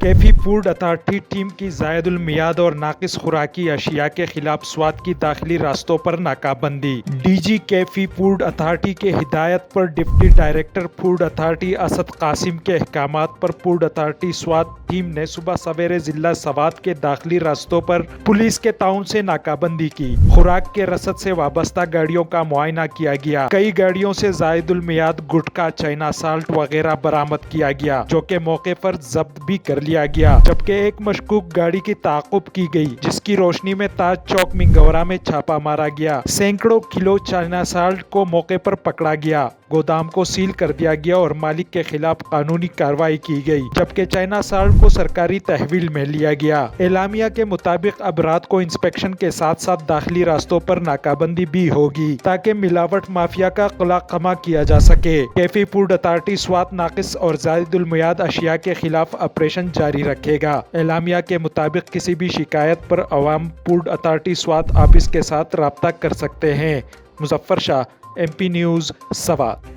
کیفی food authority team کی زائد المیعاد اور ناقص خوراکی اشیاء کے خلاف سوات کی داخلی راستوں پر ناکہ بندی۔ ڈی جی کیفی فوڈ اتھارٹی کے ہدایت پر deputy director food authority Asad Qasim کے احکامات پر فوڈ اتھارٹی سوات ٹیم نے صبح سویرے ضلع سوات کے داخلی راستوں پر پولیس کے تعاون سے ناکہ بندی کی۔ خوراک کے رسد سے وابستہ گاڑیوں کا معائنہ کیا گیا۔ کئی گاڑیوں سے زائد المیعاد گٹکا، چائنا سالٹ وغیرہ برآمد کیا گیا، جو کہ موقع پر ضبط بھی کر لیا گیا، جبکہ ایک مشکوک گاڑی کی تعاقب کی گئی، جس کی روشنی میں تاج چوک منگورا میں چھاپا مارا گیا۔ سینکڑوں کلو چائنا سالٹ کو موقع پر پکڑا گیا، گودام کو سیل کر دیا گیا اور مالک کے خلاف قانونی کارروائی کی گئی، جبکہ چائنا سالٹ کو سرکاری تحویل میں لیا گیا۔ اعلامیہ کے مطابق اب رات کو انسپیکشن کے ساتھ ساتھ داخلی راستوں پر ناکہ بندی بھی ہوگی، تاکہ ملاوٹ مافیا کا قلعہ کیا جا سکے۔ کیفی فوڈ اتھارٹی سوات ناقص اور زائد المیعاد اشیاء کے خلاف آپریشن جاری رکھے گا۔ اعلامیہ کے مطابق کسی بھی شکایت پر عوام فوڈ اتھارٹی سوات آفس کے ساتھ رابطہ کر سکتے ہیں۔ مظفر شاہ، ایم پی نیوز، سوات۔